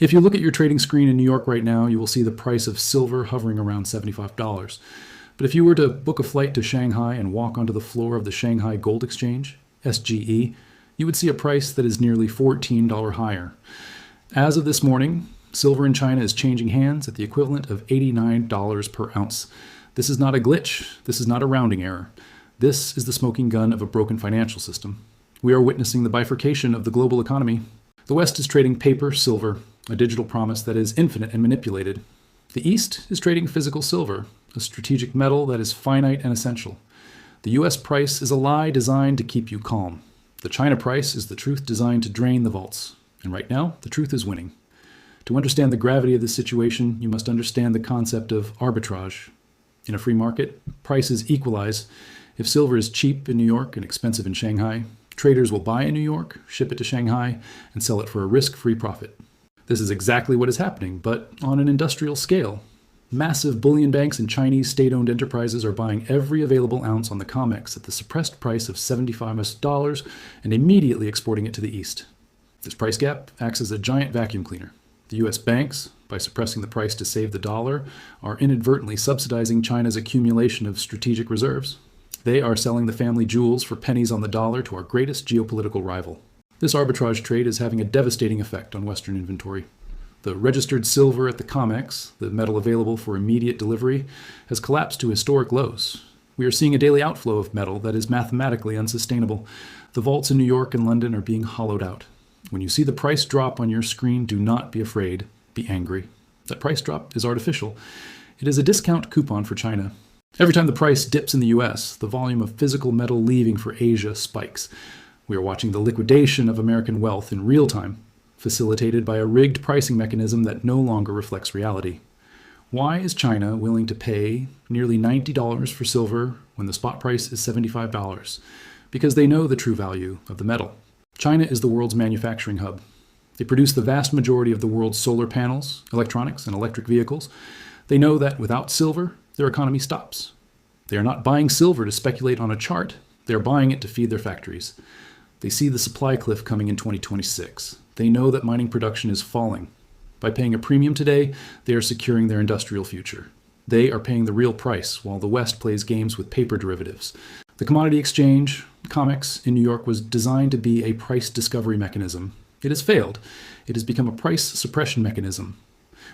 If you look at your trading screen in New York right now, you will see the price of silver hovering around $75. But if you were to book a flight to Shanghai and walk onto the floor of the Shanghai Gold Exchange, SGE, you would see a price that is nearly $14 higher. As of this morning, silver in China is changing hands at the equivalent of $89 per ounce. This is not a glitch. This is not a rounding error. This is the smoking gun of a broken financial system. We are witnessing the bifurcation of the global economy. The West is trading paper silver, a digital promise that is infinite and manipulated. The East is trading physical silver, a strategic metal that is finite and essential. The US price is a lie designed to keep you calm. The China price is the truth designed to drain the vaults. And right now, the truth is winning. To understand the gravity of this situation, you must understand the concept of arbitrage. In a free market, prices equalize. If silver is cheap in New York and expensive in Shanghai, traders will buy in New York, ship it to Shanghai, and sell it for a risk-free profit. This is exactly what is happening, but on an industrial scale. Massive bullion banks and Chinese state-owned enterprises are buying every available ounce on the COMEX at the suppressed price of $75 and immediately exporting it to the East. This price gap acts as a giant vacuum cleaner. The U.S. banks, by suppressing the price to save the dollar, are inadvertently subsidizing China's accumulation of strategic reserves. They are selling the family jewels for pennies on the dollar to our greatest geopolitical rival. This arbitrage trade is having a devastating effect on Western inventory. The registered silver at the COMEX, the metal available for immediate delivery, has collapsed to historic lows. We are seeing a daily outflow of metal that is mathematically unsustainable. The vaults in New York and London are being hollowed out. When you see the price drop on your screen, do not be afraid, be angry. That price drop is artificial. It is a discount coupon for China. Every time the price dips in the US, the volume of physical metal leaving for Asia spikes. We are watching the liquidation of American wealth in real time, facilitated by a rigged pricing mechanism that no longer reflects reality. Why is China willing to pay nearly $90 for silver when the spot price is $75? Because they know the true value of the metal. China is the world's manufacturing hub. They produce the vast majority of the world's solar panels, electronics, and electric vehicles. They know that without silver, their economy stops. They are not buying silver to speculate on a chart. They are buying it to feed their factories. They see the supply cliff coming in 2026. They know that mining production is falling. By paying a premium today, they are securing their industrial future. They are paying the real price, while the West plays games with paper derivatives. The commodity exchange, COMEX, in New York was designed to be a price discovery mechanism. It has failed. It has become a price suppression mechanism.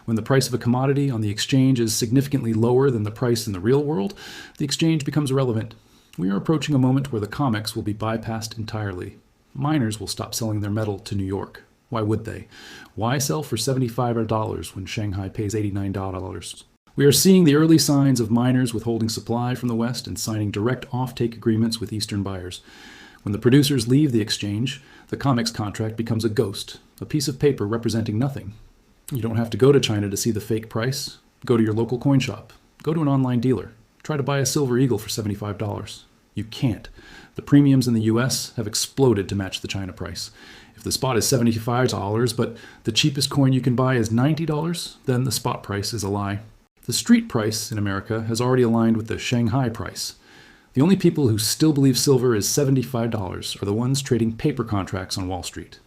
When the price of a commodity on the exchange is significantly lower than the price in the real world, the exchange becomes irrelevant. We are approaching a moment where the COMEX will be bypassed entirely. Miners will stop selling their metal to New York. Why would they? Why sell for $75 when Shanghai pays $89? We are seeing the early signs of miners withholding supply from the West and signing direct offtake agreements with Eastern buyers. When the producers leave the exchange, the COMEX contract becomes a ghost, a piece of paper representing nothing. You don't have to go to China to see the fake price. Go to your local coin shop. Go to an online dealer. Try to buy a silver eagle for $75. You can't. The premiums in the US have exploded to match the China price. If the spot is $75, but the cheapest coin you can buy is $90, then the spot price is a lie. The street price in America has already aligned with the Shanghai price. The only people who still believe silver is $75 are the ones trading paper contracts on Wall Street.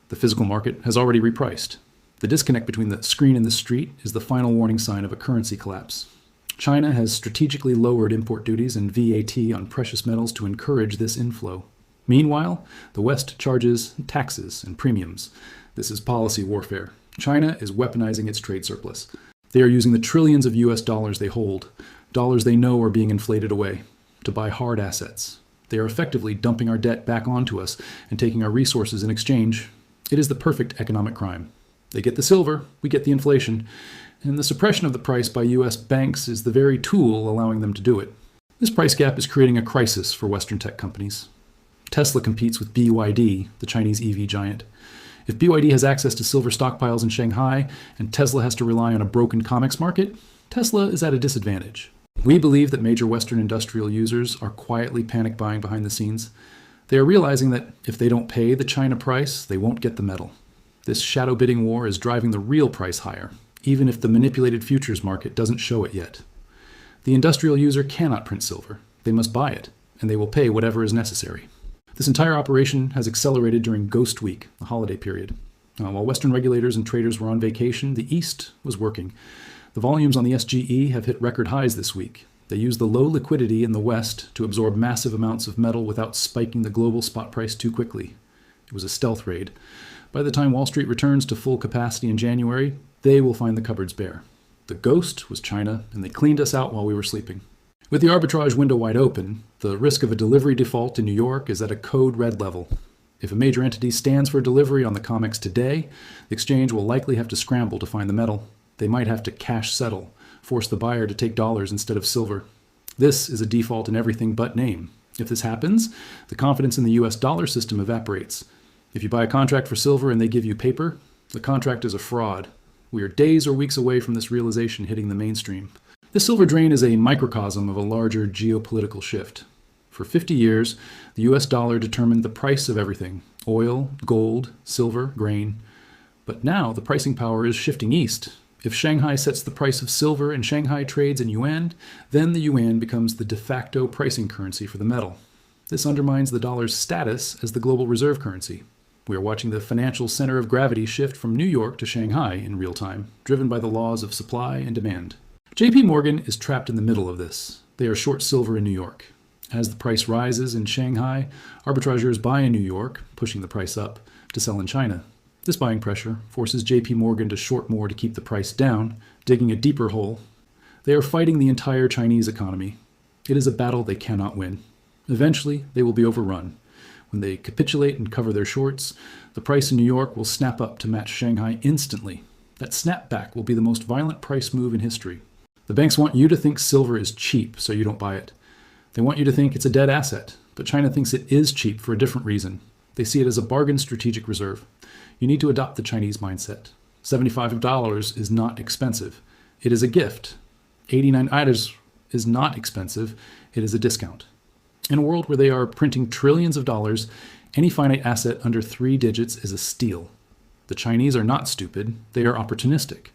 The physical market has already repriced. The disconnect between the screen and the street is the final warning sign of a currency collapse. China has strategically lowered import duties and VAT on precious metals to encourage this inflow. Meanwhile, the West charges taxes and premiums. This is policy warfare. China is weaponizing its trade surplus. They are using the trillions of US dollars they hold, dollars they know are being inflated away, to buy hard assets. They are effectively dumping our debt back onto us and taking our resources in exchange. It is the perfect economic crime. They get the silver, we get the inflation, and the suppression of the price by US banks is the very tool allowing them to do it. This price gap is creating a crisis for Western tech companies. Tesla competes with BYD, the Chinese EV giant. If BYD has access to silver stockpiles in Shanghai and Tesla has to rely on a broken COMEX market, Tesla is at a disadvantage. We believe that major Western industrial users are quietly panic buying behind the scenes. They are realizing that if they don't pay the China price, they won't get the metal. This shadow bidding war is driving the real price higher, even if the manipulated futures market doesn't show it yet. The industrial user cannot print silver. They must buy it, and they will pay whatever is necessary. This entire operation has accelerated during Ghost Week, the holiday period. While Western regulators and traders were on vacation, the East was working. The volumes on the SGE have hit record highs this week. They use the low liquidity in the West to absorb massive amounts of metal without spiking the global spot price too quickly. It was a stealth raid. By the time Wall Street returns to full capacity in January, they will find the cupboards bare. The ghost was China, and they cleaned us out while we were sleeping. With the arbitrage window wide open, the risk of a delivery default in New York is at a code red level. If a major entity stands for delivery on the COMEX today, the exchange will likely have to scramble to find the metal. They might have to cash settle, force the buyer to take dollars instead of silver. This is a default in everything but name. If this happens, the confidence in the US dollar system evaporates. If you buy a contract for silver and they give you paper, the contract is a fraud. We are days or weeks away from this realization hitting the mainstream. This silver drain is a microcosm of a larger geopolitical shift. For 50 years, the US dollar determined the price of everything: oil, gold, silver, grain. But now the pricing power is shifting east. If Shanghai sets the price of silver and Shanghai trades in yuan, then the yuan becomes the de facto pricing currency for the metal. This undermines the dollar's status as the global reserve currency. We are watching the financial center of gravity shift from New York to Shanghai in real time, driven by the laws of supply and demand. JP Morgan is trapped in the middle of this. They are short silver in New York. As the price rises in Shanghai, arbitrageurs buy in New York, pushing the price up, to sell in China. This buying pressure forces JP Morgan to short more to keep the price down, digging a deeper hole. They are fighting the entire Chinese economy. It is a battle they cannot win. Eventually, they will be overrun. When they capitulate and cover their shorts, the price in New York will snap up to match Shanghai instantly. That snapback will be the most violent price move in history. The banks want you to think silver is cheap, so you don't buy it. They want you to think it's a dead asset, but China thinks it is cheap for a different reason. They see it as a bargain strategic reserve. You need to adopt the Chinese mindset. $75 is not expensive. It is a gift. $89 is not expensive. It is a discount. In a world where they are printing trillions of dollars, any finite asset under 3 digits is a steal. The Chinese are not stupid. They are opportunistic.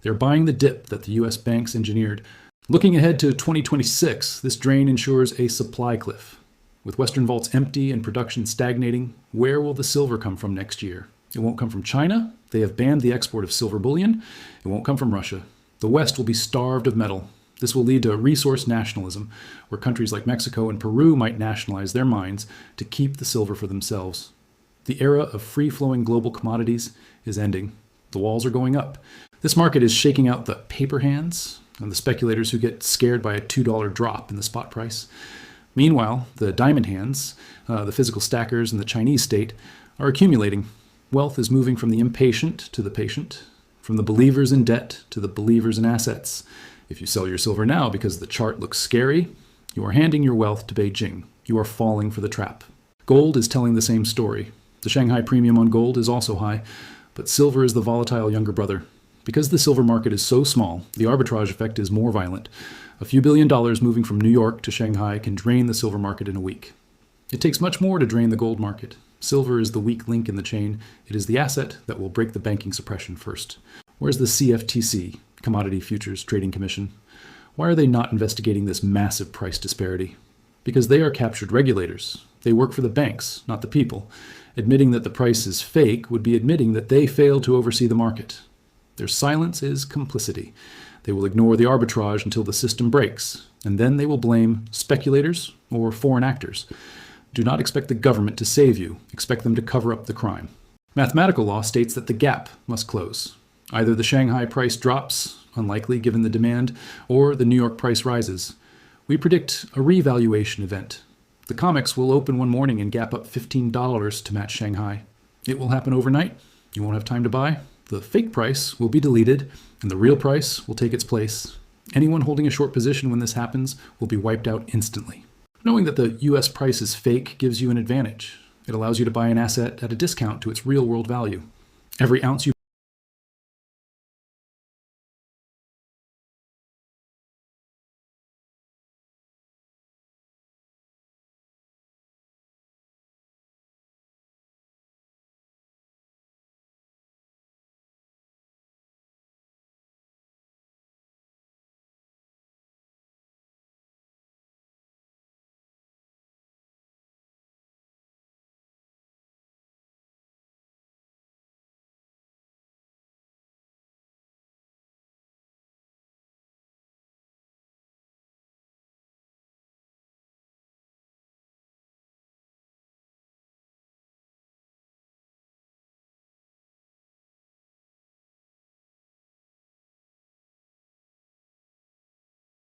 They're buying the dip that the US banks engineered. Looking ahead to 2026, this drain ensures a supply cliff. With Western vaults empty and production stagnating, where will the silver come from next year? It won't come from China. They have banned the export of silver bullion. It won't come from Russia. The West will be starved of metal. This will lead to resource nationalism, where countries like Mexico and Peru might nationalize their mines to keep the silver for themselves. The era of free-flowing global commodities is ending. The walls are going up. This market is shaking out the paper hands and the speculators who get scared by a $2 drop in the spot price. Meanwhile, the diamond hands, the physical stackers and the Chinese state are accumulating. Wealth is moving from the impatient to the patient, from the believers in debt to the believers in assets. If you sell your silver now because the chart looks scary, you are handing your wealth to Beijing. You are falling for the trap. Gold is telling the same story. The Shanghai premium on gold is also high, but silver is the volatile younger brother. Because the silver market is so small, the arbitrage effect is more violent. A few $1 billion moving from New York to Shanghai can drain the silver market in a week. It takes much more to drain the gold market. Silver is the weak link in the chain. It is the asset that will break the banking suppression first. Where's the CFTC, Commodity Futures Trading Commission? Why are they not investigating this massive price disparity? Because they are captured regulators. They work for the banks, not the people. Admitting that the price is fake would be admitting that they failed to oversee the market. Their silence is complicity. They will ignore the arbitrage until the system breaks, and then they will blame speculators or foreign actors. Do not expect the government to save you. Expect them to cover up the crime. Mathematical law states that the gap must close. Either the Shanghai price drops, unlikely given the demand, or the New York price rises. We predict a revaluation event. The COMEX will open one morning and gap up $15 to match Shanghai. It will happen overnight. You won't have time to buy. The fake price will be deleted, and the real price will take its place. Anyone holding a short position when this happens will be wiped out instantly. Knowing that the US price is fake gives you an advantage. It allows you to buy an asset at a discount to its real-world value. Every ounce you